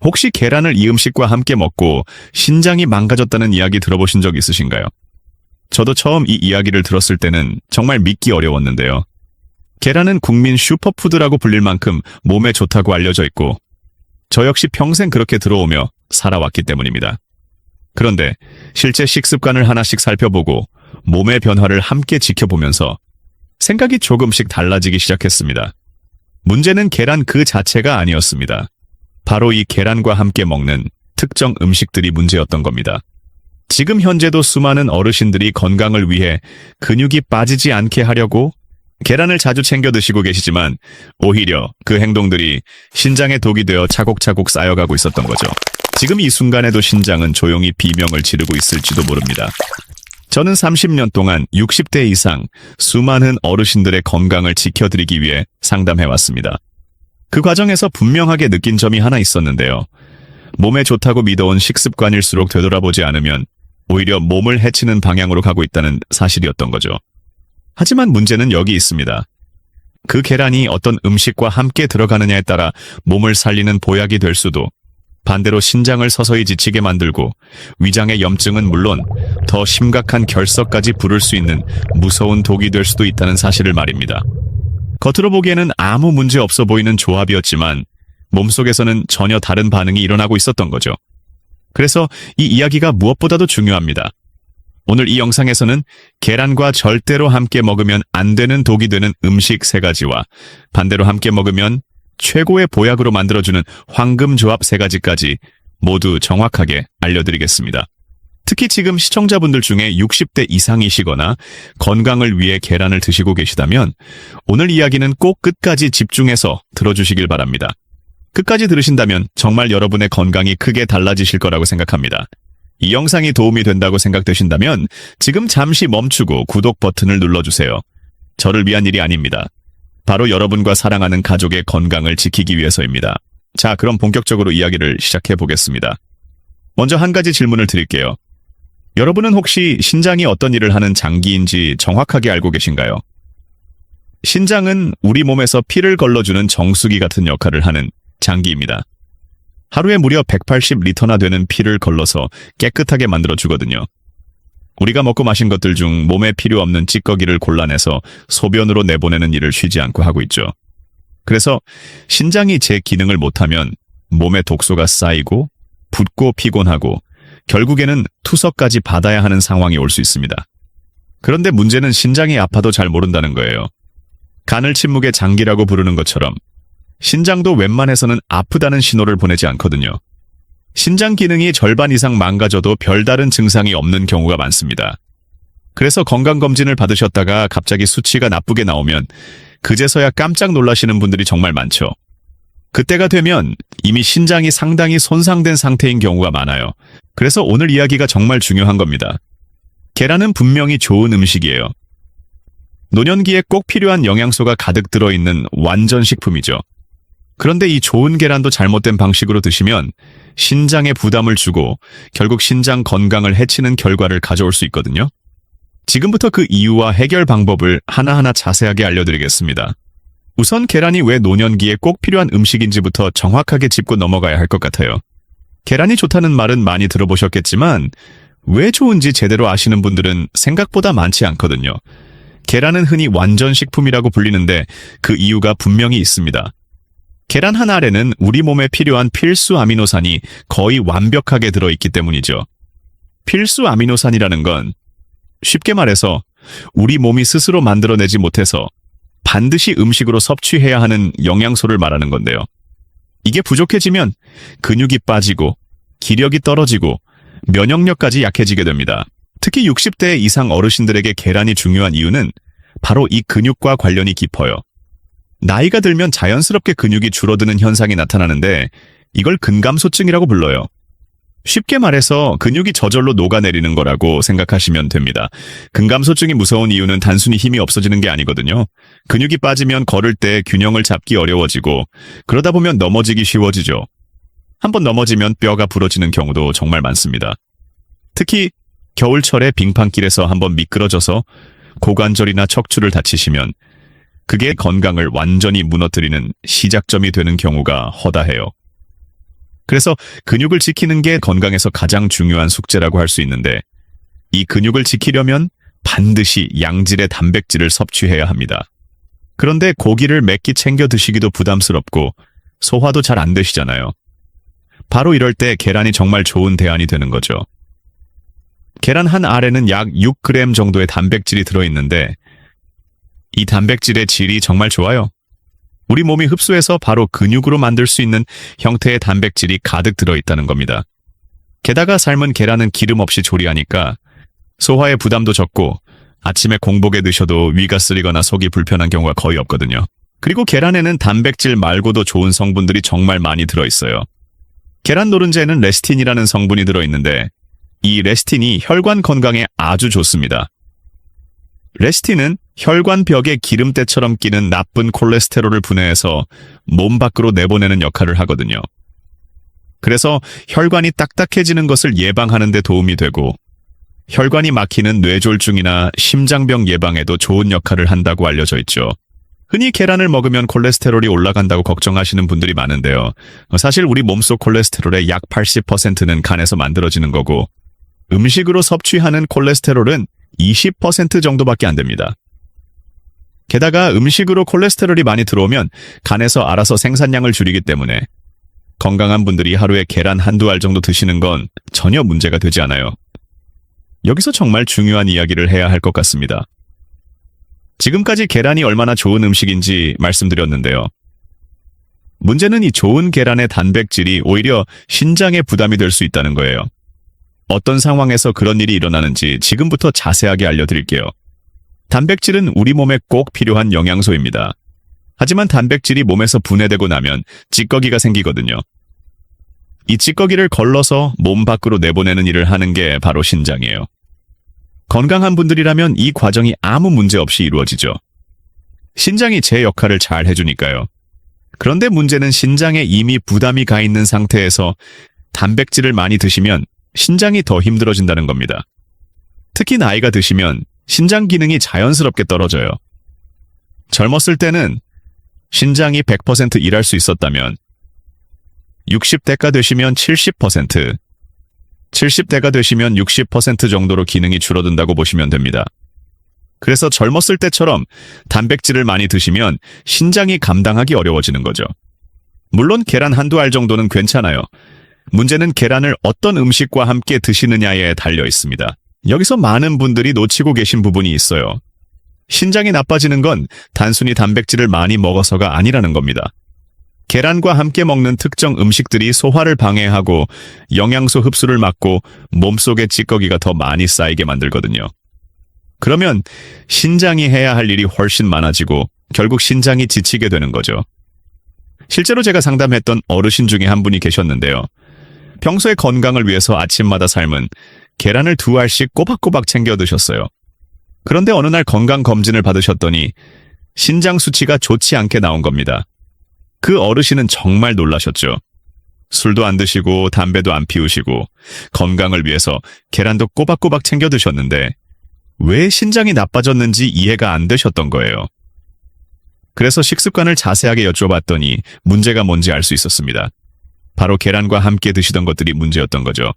혹시 계란을 이 음식과 함께 먹고 신장이 망가졌다는 이야기 들어보신 적 있으신가요? 저도 처음 이 이야기를 들었을 때는 정말 믿기 어려웠는데요. 계란은 국민 슈퍼푸드라고 불릴 만큼 몸에 좋다고 알려져 있고 저 역시 평생 그렇게 들어오며 살아왔기 때문입니다. 그런데 실제 식습관을 하나씩 살펴보고 몸의 변화를 함께 지켜보면서 생각이 조금씩 달라지기 시작했습니다. 문제는 계란 그 자체가 아니었습니다. 바로 이 계란과 함께 먹는 특정 음식들이 문제였던 겁니다. 지금 현재도 수많은 어르신들이 건강을 위해 근육이 빠지지 않게 하려고 계란을 자주 챙겨 드시고 계시지만 오히려 그 행동들이 신장에 독이 되어 차곡차곡 쌓여가고 있었던 거죠. 지금 이 순간에도 신장은 조용히 비명을 지르고 있을지도 모릅니다. 저는 30년 동안 60대 이상 수많은 어르신들의 건강을 지켜드리기 위해 상담해왔습니다. 그 과정에서 분명하게 느낀 점이 하나 있었는데요. 몸에 좋다고 믿어온 식습관일수록 되돌아보지 않으면 오히려 몸을 해치는 방향으로 가고 있다는 사실이었던 거죠. 하지만 문제는 여기 있습니다. 그 계란이 어떤 음식과 함께 들어가느냐에 따라 몸을 살리는 보약이 될 수도 반대로 신장을 서서히 지치게 만들고 위장의 염증은 물론 더 심각한 결석까지 부를 수 있는 무서운 독이 될 수도 있다는 사실을 말입니다. 겉으로 보기에는 아무 문제 없어 보이는 조합이었지만 몸속에서는 전혀 다른 반응이 일어나고 있었던 거죠. 그래서 이 이야기가 무엇보다도 중요합니다. 오늘 이 영상에서는 계란과 절대로 함께 먹으면 안 되는 독이 되는 음식 3가지와 반대로 함께 먹으면 최고의 보약으로 만들어주는 황금 조합 3가지까지 모두 정확하게 알려드리겠습니다. 특히 지금 시청자분들 중에 60대 이상이시거나 건강을 위해 계란을 드시고 계시다면 오늘 이야기는 꼭 끝까지 집중해서 들어주시길 바랍니다. 끝까지 들으신다면 정말 여러분의 건강이 크게 달라지실 거라고 생각합니다. 이 영상이 도움이 된다고 생각되신다면 지금 잠시 멈추고 구독 버튼을 눌러주세요. 저를 위한 일이 아닙니다. 바로 여러분과 사랑하는 가족의 건강을 지키기 위해서입니다. 자, 그럼 본격적으로 이야기를 시작해 보겠습니다. 먼저 한 가지 질문을 드릴게요. 여러분은 혹시 신장이 어떤 일을 하는 장기인지 정확하게 알고 계신가요? 신장은 우리 몸에서 피를 걸러주는 정수기 같은 역할을 하는 장기입니다. 하루에 무려 180리터나 되는 피를 걸러서 깨끗하게 만들어주거든요. 우리가 먹고 마신 것들 중 몸에 필요 없는 찌꺼기를 골라내서 소변으로 내보내는 일을 쉬지 않고 하고 있죠. 그래서 신장이 제 기능을 못하면 몸에 독소가 쌓이고 붓고 피곤하고 결국에는 투석까지 받아야 하는 상황이 올 수 있습니다. 그런데 문제는 신장이 아파도 잘 모른다는 거예요. 간을 침묵의 장기라고 부르는 것처럼 신장도 웬만해서는 아프다는 신호를 보내지 않거든요. 신장 기능이 절반 이상 망가져도 별다른 증상이 없는 경우가 많습니다. 그래서 건강검진을 받으셨다가 갑자기 수치가 나쁘게 나오면 그제서야 깜짝 놀라시는 분들이 정말 많죠. 그때가 되면 이미 신장이 상당히 손상된 상태인 경우가 많아요. 그래서 오늘 이야기가 정말 중요한 겁니다. 계란은 분명히 좋은 음식이에요. 노년기에 꼭 필요한 영양소가 가득 들어있는 완전 식품이죠. 그런데 이 좋은 계란도 잘못된 방식으로 드시면 신장에 부담을 주고 결국 신장 건강을 해치는 결과를 가져올 수 있거든요. 지금부터 그 이유와 해결 방법을 하나하나 자세하게 알려드리겠습니다. 우선 계란이 왜 노년기에 꼭 필요한 음식인지부터 정확하게 짚고 넘어가야 할 것 같아요. 계란이 좋다는 말은 많이 들어보셨겠지만 왜 좋은지 제대로 아시는 분들은 생각보다 많지 않거든요. 계란은 흔히 완전 식품이라고 불리는데 그 이유가 분명히 있습니다. 계란 하나 안에는 우리 몸에 필요한 필수 아미노산이 거의 완벽하게 들어있기 때문이죠. 필수 아미노산이라는 건 쉽게 말해서 우리 몸이 스스로 만들어내지 못해서 반드시 음식으로 섭취해야 하는 영양소를 말하는 건데요. 이게 부족해지면 근육이 빠지고 기력이 떨어지고 면역력까지 약해지게 됩니다. 특히 60대 이상 어르신들에게 계란이 중요한 이유는 바로 이 근육과 관련이 깊어요. 나이가 들면 자연스럽게 근육이 줄어드는 현상이 나타나는데 이걸 근감소증이라고 불러요. 쉽게 말해서 근육이 저절로 녹아내리는 거라고 생각하시면 됩니다. 근감소증이 무서운 이유는 단순히 힘이 없어지는 게 아니거든요. 근육이 빠지면 걸을 때 균형을 잡기 어려워지고 그러다 보면 넘어지기 쉬워지죠. 한번 넘어지면 뼈가 부러지는 경우도 정말 많습니다. 특히 겨울철에 빙판길에서 한번 미끄러져서 고관절이나 척추를 다치시면 그게 건강을 완전히 무너뜨리는 시작점이 되는 경우가 허다해요. 그래서 근육을 지키는 게 건강에서 가장 중요한 숙제라고 할 수 있는데 이 근육을 지키려면 반드시 양질의 단백질을 섭취해야 합니다. 그런데 고기를 몇 끼 챙겨 드시기도 부담스럽고 소화도 잘 안 되시잖아요. 바로 이럴 때 계란이 정말 좋은 대안이 되는 거죠. 계란 한 알에는 약 6g 정도의 단백질이 들어있는데 이 단백질의 질이 정말 좋아요. 우리 몸이 흡수해서 바로 근육으로 만들 수 있는 형태의 단백질이 가득 들어있다는 겁니다. 게다가 삶은 계란은 기름 없이 조리하니까 소화에 부담도 적고 아침에 공복에 드셔도 위가 쓰리거나 속이 불편한 경우가 거의 없거든요. 그리고 계란에는 단백질 말고도 좋은 성분들이 정말 많이 들어있어요. 계란 노른자에는 레시틴이라는 성분이 들어있는데 이 레시틴이 혈관 건강에 아주 좋습니다. 레시틴은 혈관벽에 기름때처럼 끼는 나쁜 콜레스테롤을 분해해서 몸 밖으로 내보내는 역할을 하거든요. 그래서 혈관이 딱딱해지는 것을 예방하는 데 도움이 되고 혈관이 막히는 뇌졸중이나 심장병 예방에도 좋은 역할을 한다고 알려져 있죠. 흔히 계란을 먹으면 콜레스테롤이 올라간다고 걱정하시는 분들이 많은데요. 사실 우리 몸속 콜레스테롤의 약 80%는 간에서 만들어지는 거고 음식으로 섭취하는 콜레스테롤은 20% 정도밖에 안 됩니다. 게다가 음식으로 콜레스테롤이 많이 들어오면 간에서 알아서 생산량을 줄이기 때문에 건강한 분들이 하루에 계란 한두 알 정도 드시는 건 전혀 문제가 되지 않아요. 여기서 정말 중요한 이야기를 해야 할 것 같습니다. 지금까지 계란이 얼마나 좋은 음식인지 말씀드렸는데요. 문제는 이 좋은 계란의 단백질이 오히려 신장에 부담이 될 수 있다는 거예요. 어떤 상황에서 그런 일이 일어나는지 지금부터 자세하게 알려드릴게요. 단백질은 우리 몸에 꼭 필요한 영양소입니다. 하지만 단백질이 몸에서 분해되고 나면 찌꺼기가 생기거든요. 이 찌꺼기를 걸러서 몸 밖으로 내보내는 일을 하는 게 바로 신장이에요. 건강한 분들이라면 이 과정이 아무 문제 없이 이루어지죠. 신장이 제 역할을 잘 해주니까요. 그런데 문제는 신장에 이미 부담이 가 있는 상태에서 단백질을 많이 드시면 신장이 더 힘들어진다는 겁니다. 특히 나이가 드시면 신장 기능이 자연스럽게 떨어져요. 젊었을 때는 신장이 100% 일할 수 있었다면 60대가 되시면 70%, 70대가 되시면 60% 정도로 기능이 줄어든다고 보시면 됩니다. 그래서 젊었을 때처럼 단백질을 많이 드시면 신장이 감당하기 어려워지는 거죠. 물론 계란 한두 알 정도는 괜찮아요. 문제는 계란을 어떤 음식과 함께 드시느냐에 달려 있습니다. 여기서 많은 분들이 놓치고 계신 부분이 있어요. 신장이 나빠지는 건 단순히 단백질을 많이 먹어서가 아니라는 겁니다. 계란과 함께 먹는 특정 음식들이 소화를 방해하고 영양소 흡수를 막고 몸속에 찌꺼기가 더 많이 쌓이게 만들거든요. 그러면 신장이 해야 할 일이 훨씬 많아지고 결국 신장이 지치게 되는 거죠. 실제로 제가 상담했던 어르신 중에 한 분이 계셨는데요. 평소에 건강을 위해서 아침마다 삶은 계란을 2알씩 꼬박꼬박 챙겨 드셨어요. 그런데 어느 날 건강검진을 받으셨더니 신장 수치가 좋지 않게 나온 겁니다. 그 어르신은 정말 놀라셨죠. 술도 안 드시고 담배도 안 피우시고 건강을 위해서 계란도 꼬박꼬박 챙겨 드셨는데 왜 신장이 나빠졌는지 이해가 안 되셨던 거예요. 그래서 식습관을 자세하게 여쭤봤더니 문제가 뭔지 알 수 있었습니다. 바로 계란과 함께 드시던 것들이 문제였던 거죠.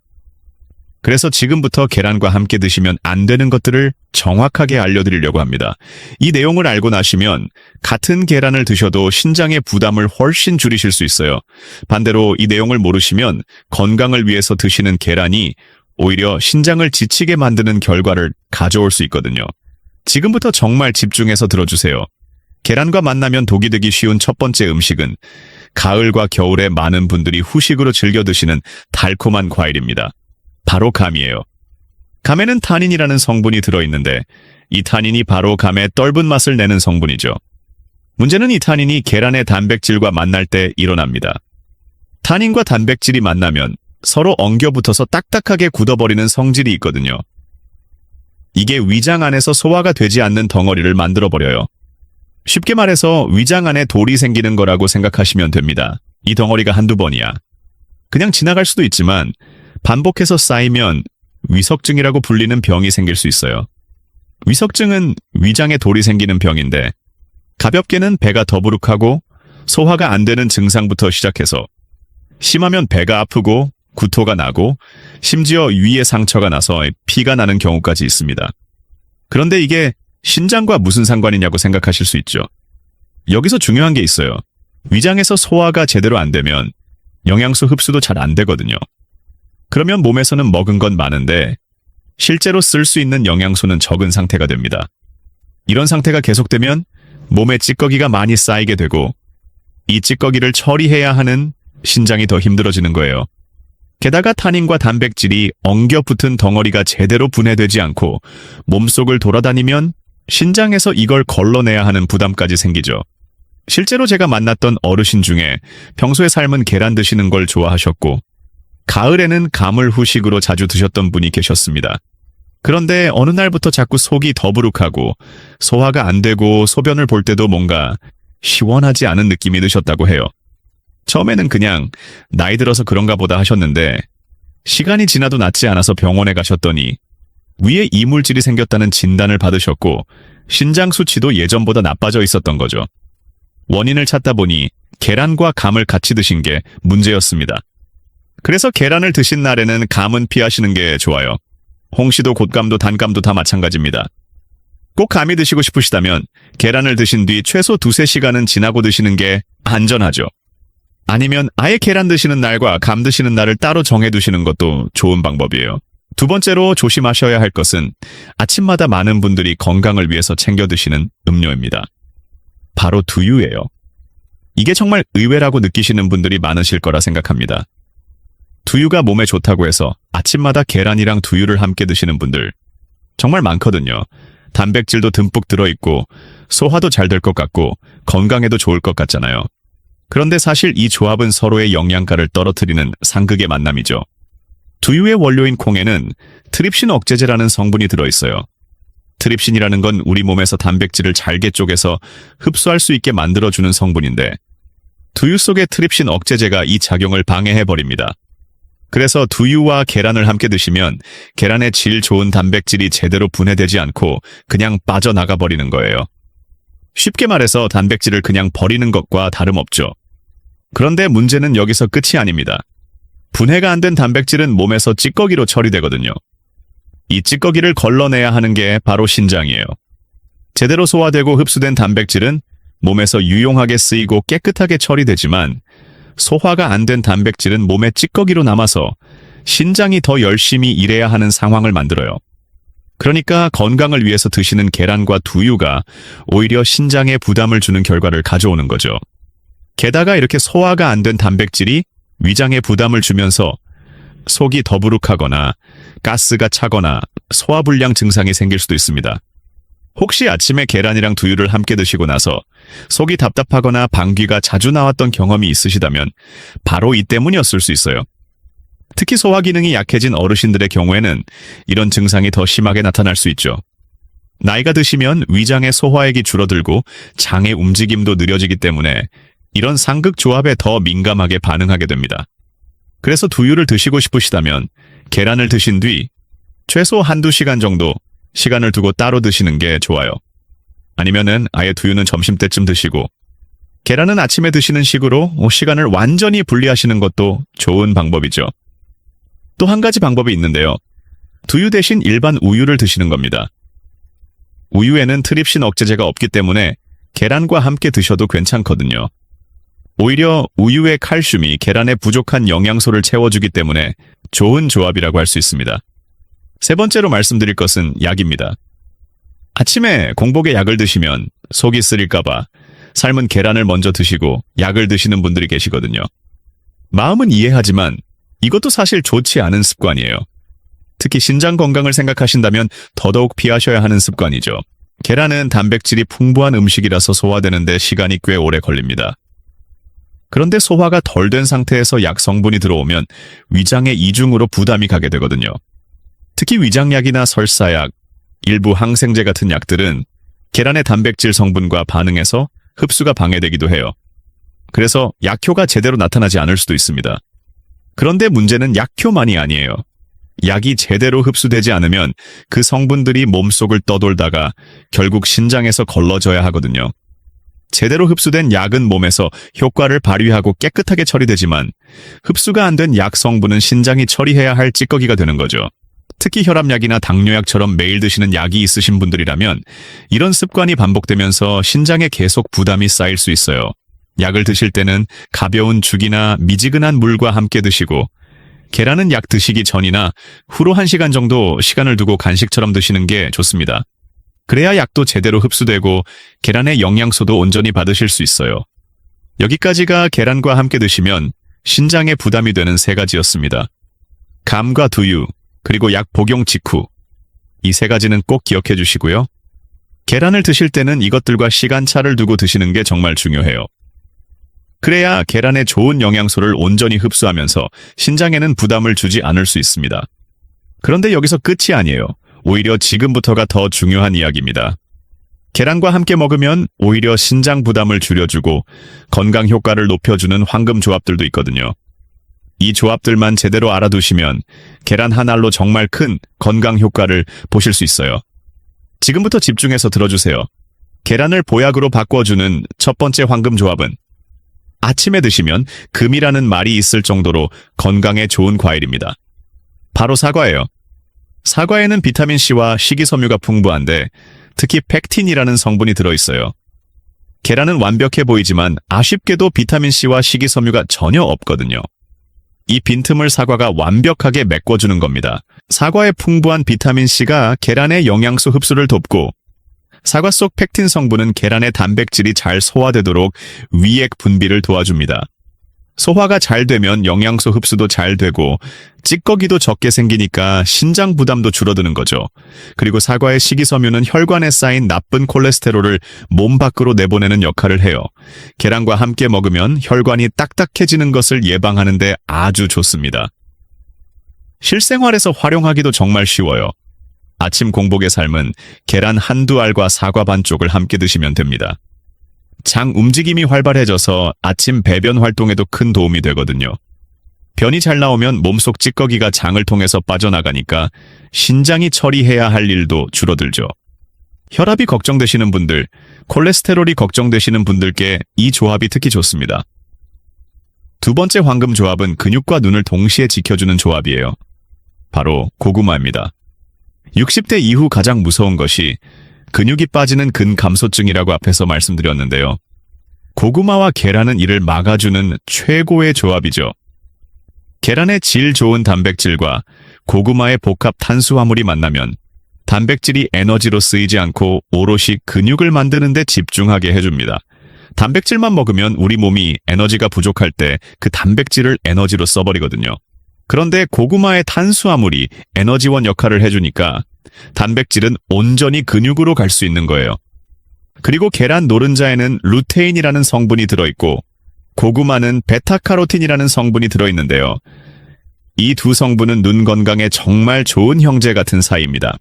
그래서 지금부터 계란과 함께 드시면 안 되는 것들을 정확하게 알려드리려고 합니다. 이 내용을 알고 나시면 같은 계란을 드셔도 신장의 부담을 훨씬 줄이실 수 있어요. 반대로 이 내용을 모르시면 건강을 위해서 드시는 계란이 오히려 신장을 지치게 만드는 결과를 가져올 수 있거든요. 지금부터 정말 집중해서 들어주세요. 계란과 만나면 독이 되기 쉬운 첫 번째 음식은 가을과 겨울에 많은 분들이 후식으로 즐겨 드시는 달콤한 과일입니다. 바로 감이에요. 감에는 타닌이라는 성분이 들어있는데 이 타닌이 바로 감의 떫은 맛을 내는 성분이죠. 문제는 이 타닌이 계란의 단백질과 만날 때 일어납니다. 타닌과 단백질이 만나면 서로 엉겨붙어서 딱딱하게 굳어버리는 성질이 있거든요. 이게 위장 안에서 소화가 되지 않는 덩어리를 만들어버려요. 쉽게 말해서 위장 안에 돌이 생기는 거라고 생각하시면 됩니다. 이 덩어리가 한두 번이야. 그냥 지나갈 수도 있지만 반복해서 쌓이면 위석증이라고 불리는 병이 생길 수 있어요. 위석증은 위장에 돌이 생기는 병인데 가볍게는 배가 더부룩하고 소화가 안 되는 증상부터 시작해서 심하면 배가 아프고 구토가 나고 심지어 위에 상처가 나서 피가 나는 경우까지 있습니다. 그런데 이게 신장과 무슨 상관이냐고 생각하실 수 있죠. 여기서 중요한 게 있어요. 위장에서 소화가 제대로 안 되면 영양소 흡수도 잘 안 되거든요. 그러면 몸에서는 먹은 건 많은데 실제로 쓸 수 있는 영양소는 적은 상태가 됩니다. 이런 상태가 계속되면 몸에 찌꺼기가 많이 쌓이게 되고 이 찌꺼기를 처리해야 하는 신장이 더 힘들어지는 거예요. 게다가 탄닌과 단백질이 엉겨 붙은 덩어리가 제대로 분해되지 않고 몸속을 돌아다니면 신장에서 이걸 걸러내야 하는 부담까지 생기죠. 실제로 제가 만났던 어르신 중에 평소에 삶은 계란 드시는 걸 좋아하셨고 가을에는 감을 후식으로 자주 드셨던 분이 계셨습니다. 그런데 어느 날부터 자꾸 속이 더부룩하고 소화가 안 되고 소변을 볼 때도 뭔가 시원하지 않은 느낌이 드셨다고 해요. 처음에는 그냥 나이 들어서 그런가 보다 하셨는데 시간이 지나도 낫지 않아서 병원에 가셨더니 위에 이물질이 생겼다는 진단을 받으셨고 신장 수치도 예전보다 나빠져 있었던 거죠. 원인을 찾다 보니 계란과 감을 같이 드신 게 문제였습니다. 그래서 계란을 드신 날에는 감은 피하시는 게 좋아요. 홍시도 곶감도 단감도 다 마찬가지입니다. 꼭 감이 드시고 싶으시다면 계란을 드신 뒤 최소 2-3시간은 지나고 드시는 게 안전하죠. 아니면 아예 계란 드시는 날과 감 드시는 날을 따로 정해두시는 것도 좋은 방법이에요. 두 번째로 조심하셔야 할 것은 아침마다 많은 분들이 건강을 위해서 챙겨 드시는 음료입니다. 바로 두유예요. 이게 정말 의외라고 느끼시는 분들이 많으실 거라 생각합니다. 두유가 몸에 좋다고 해서 아침마다 계란이랑 두유를 함께 드시는 분들 정말 많거든요. 단백질도 듬뿍 들어있고 소화도 잘 될 것 같고 건강에도 좋을 것 같잖아요. 그런데 사실 이 조합은 서로의 영양가를 떨어뜨리는 상극의 만남이죠. 두유의 원료인 콩에는 트립신 억제제라는 성분이 들어있어요. 트립신이라는 건 우리 몸에서 단백질을 잘게 쪼개서 흡수할 수 있게 만들어주는 성분인데 두유 속의 트립신 억제제가 이 작용을 방해해버립니다. 그래서 두유와 계란을 함께 드시면 계란의 질 좋은 단백질이 제대로 분해되지 않고 그냥 빠져나가 버리는 거예요. 쉽게 말해서 단백질을 그냥 버리는 것과 다름없죠. 그런데 문제는 여기서 끝이 아닙니다. 분해가 안 된 단백질은 몸에서 찌꺼기로 처리되거든요. 이 찌꺼기를 걸러내야 하는 게 바로 신장이에요. 제대로 소화되고 흡수된 단백질은 몸에서 유용하게 쓰이고 깨끗하게 처리되지만 소화가 안 된 단백질은 몸에 찌꺼기로 남아서 신장이 더 열심히 일해야 하는 상황을 만들어요. 그러니까 건강을 위해서 드시는 계란과 두유가 오히려 신장에 부담을 주는 결과를 가져오는 거죠. 게다가 이렇게 소화가 안 된 단백질이 위장에 부담을 주면서 속이 더부룩하거나 가스가 차거나 소화불량 증상이 생길 수도 있습니다. 혹시 아침에 계란이랑 두유를 함께 드시고 나서 속이 답답하거나 방귀가 자주 나왔던 경험이 있으시다면 바로 이 때문이었을 수 있어요. 특히 소화 기능이 약해진 어르신들의 경우에는 이런 증상이 더 심하게 나타날 수 있죠. 나이가 드시면 위장의 소화액이 줄어들고 장의 움직임도 느려지기 때문에 이런 상극 조합에 더 민감하게 반응하게 됩니다. 그래서 두유를 드시고 싶으시다면 계란을 드신 뒤 최소 1-2시간 정도 시간을 두고 따로 드시는 게 좋아요. 아니면은 아예 두유는 점심때쯤 드시고 계란은 아침에 드시는 식으로 시간을 완전히 분리하시는 것도 좋은 방법이죠. 또 한 가지 방법이 있는데요. 두유 대신 일반 우유를 드시는 겁니다. 우유에는 트립신 억제제가 없기 때문에 계란과 함께 드셔도 괜찮거든요. 오히려 우유의 칼슘이 계란의 부족한 영양소를 채워주기 때문에 좋은 조합이라고 할 수 있습니다. 세 번째로 말씀드릴 것은 약입니다. 아침에 공복에 약을 드시면 속이 쓰릴까봐 삶은 계란을 먼저 드시고 약을 드시는 분들이 계시거든요. 마음은 이해하지만 이것도 사실 좋지 않은 습관이에요. 특히 신장 건강을 생각하신다면 더더욱 피하셔야 하는 습관이죠. 계란은 단백질이 풍부한 음식이라서 소화되는데 시간이 꽤 오래 걸립니다. 그런데 소화가 덜 된 상태에서 약 성분이 들어오면 위장에 이중으로 부담이 가게 되거든요. 특히 위장약이나 설사약, 일부 항생제 같은 약들은 계란의 단백질 성분과 반응해서 흡수가 방해되기도 해요. 그래서 약효가 제대로 나타나지 않을 수도 있습니다. 그런데 문제는 약효만이 아니에요. 약이 제대로 흡수되지 않으면 그 성분들이 몸속을 떠돌다가 결국 신장에서 걸러져야 하거든요. 제대로 흡수된 약은 몸에서 효과를 발휘하고 깨끗하게 처리되지만 흡수가 안 된 약 성분은 신장이 처리해야 할 찌꺼기가 되는 거죠. 특히 혈압약이나 당뇨약처럼 매일 드시는 약이 있으신 분들이라면 이런 습관이 반복되면서 신장에 계속 부담이 쌓일 수 있어요. 약을 드실 때는 가벼운 죽이나 미지근한 물과 함께 드시고 계란은 약 드시기 전이나 후로 1시간 정도 시간을 두고 간식처럼 드시는 게 좋습니다. 그래야 약도 제대로 흡수되고 계란의 영양소도 온전히 받으실 수 있어요. 여기까지가 계란과 함께 드시면 신장에 부담이 되는 3가지였습니다. 감과 두유, 그리고 약 복용 직후. 이 3가지는 꼭 기억해 주시고요. 계란을 드실 때는 이것들과 시간차를 두고 드시는 게 정말 중요해요. 그래야 계란의 좋은 영양소를 온전히 흡수하면서 신장에는 부담을 주지 않을 수 있습니다. 그런데 여기서 끝이 아니에요. 오히려 지금부터가 더 중요한 이야기입니다. 계란과 함께 먹으면 오히려 신장 부담을 줄여주고 건강 효과를 높여주는 황금 조합들도 있거든요. 이 조합들만 제대로 알아두시면 계란 한 알로 정말 큰 건강 효과를 보실 수 있어요. 지금부터 집중해서 들어주세요. 계란을 보약으로 바꿔주는 첫 번째 황금 조합은 아침에 드시면 금이라는 말이 있을 정도로 건강에 좋은 과일입니다. 바로 사과예요. 사과에는 비타민C와 식이섬유가 풍부한데 특히 펙틴이라는 성분이 들어있어요. 계란은 완벽해 보이지만 아쉽게도 비타민C와 식이섬유가 전혀 없거든요. 이 빈틈을 사과가 완벽하게 메꿔주는 겁니다. 사과의 풍부한 비타민C가 계란의 영양소 흡수를 돕고 사과 속 펙틴 성분은 계란의 단백질이 잘 소화되도록 위액 분비를 도와줍니다. 소화가 잘 되면 영양소 흡수도 잘 되고 찌꺼기도 적게 생기니까 신장 부담도 줄어드는 거죠. 그리고 사과의 식이섬유는 혈관에 쌓인 나쁜 콜레스테롤을 몸 밖으로 내보내는 역할을 해요. 계란과 함께 먹으면 혈관이 딱딱해지는 것을 예방하는 데 아주 좋습니다. 실생활에서 활용하기도 정말 쉬워요. 아침 공복의 삶은 계란 한두 알과 사과 반쪽을 함께 드시면 됩니다. 장 움직임이 활발해져서 아침 배변 활동에도 큰 도움이 되거든요. 변이 잘 나오면 몸속 찌꺼기가 장을 통해서 빠져나가니까 신장이 처리해야 할 일도 줄어들죠. 혈압이 걱정되시는 분들, 콜레스테롤이 걱정되시는 분들께 이 조합이 특히 좋습니다. 두 번째 황금 조합은 근육과 눈을 동시에 지켜주는 조합이에요. 바로 고구마입니다. 60대 이후 가장 무서운 것이 근육이 빠지는 근감소증이라고 앞에서 말씀드렸는데요. 고구마와 계란은 이를 막아주는 최고의 조합이죠. 계란의 질 좋은 단백질과 고구마의 복합 탄수화물이 만나면 단백질이 에너지로 쓰이지 않고 오롯이 근육을 만드는 데 집중하게 해줍니다. 단백질만 먹으면 우리 몸이 에너지가 부족할 때 그 단백질을 에너지로 써버리거든요. 그런데 고구마의 탄수화물이 에너지원 역할을 해주니까 단백질은 온전히 근육으로 갈 수 있는 거예요. 그리고 계란 노른자에는 루테인이라는 성분이 들어있고 고구마는 베타카로틴이라는 성분이 들어있는데요. 이 두 성분은 눈 건강에 정말 좋은 형제 같은 사이입니다.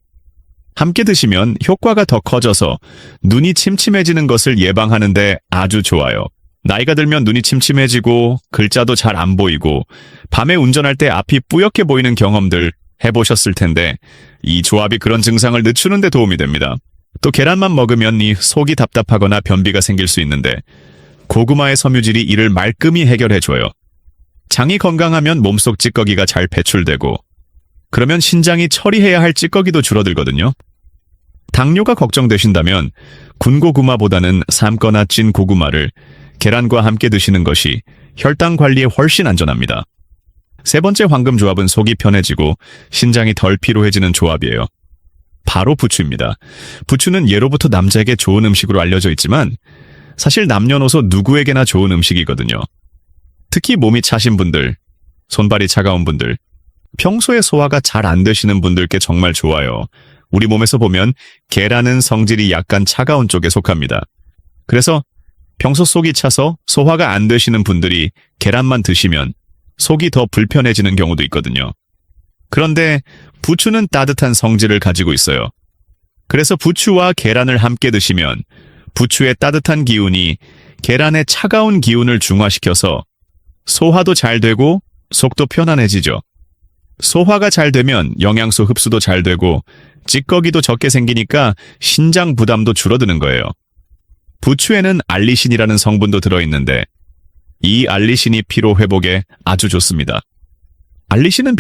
함께 드시면 효과가 더 커져서 눈이 침침해지는 것을 예방하는 데 아주 좋아요. 나이가 들면 눈이 침침해지고 글자도 잘 안 보이고 밤에 운전할 때 앞이 뿌옇게 보이는 경험들 해보셨을 텐데 이 조합이 그런 증상을 늦추는 데 도움이 됩니다. 또 계란만 먹으면 이 속이 답답하거나 변비가 생길 수 있는데 고구마의 섬유질이 이를 말끔히 해결해줘요. 장이 건강하면 몸속 찌꺼기가 잘 배출되고 그러면 신장이 처리해야 할 찌꺼기도 줄어들거든요. 당뇨가 걱정되신다면 군고구마보다는 삶거나 찐 고구마를 계란과 함께 드시는 것이 혈당 관리에 훨씬 안전합니다. 세 번째 황금 조합은 속이 편해지고 신장이 덜 피로해지는 조합이에요. 바로 부추입니다. 부추는 예로부터 남자에게 좋은 음식으로 알려져 있지만 사실 남녀노소 누구에게나 좋은 음식이거든요. 특히 몸이 차신 분들, 손발이 차가운 분들, 평소에 소화가 잘 안 되시는 분들께 정말 좋아요. 우리 몸에서 보면 계란은 성질이 약간 차가운 쪽에 속합니다. 그래서 평소 속이 차서 소화가 안 되시는 분들이 계란만 드시면 속이 더 불편해지는 경우도 있거든요. 그런데 부추는 따뜻한 성질을 가지고 있어요. 그래서 부추와 계란을 함께 드시면 부추의 따뜻한 기운이 계란의 차가운 기운을 중화시켜서 소화도 잘 되고 속도 편안해지죠. 소화가 잘 되면 영양소 흡수도 잘 되고 찌꺼기도 적게 생기니까 신장 부담도 줄어드는 거예요. 부추에는 알리신이라는 성분도 들어있는데 이 알리신이 피로 회복에 아주 좋습니다. 알리신은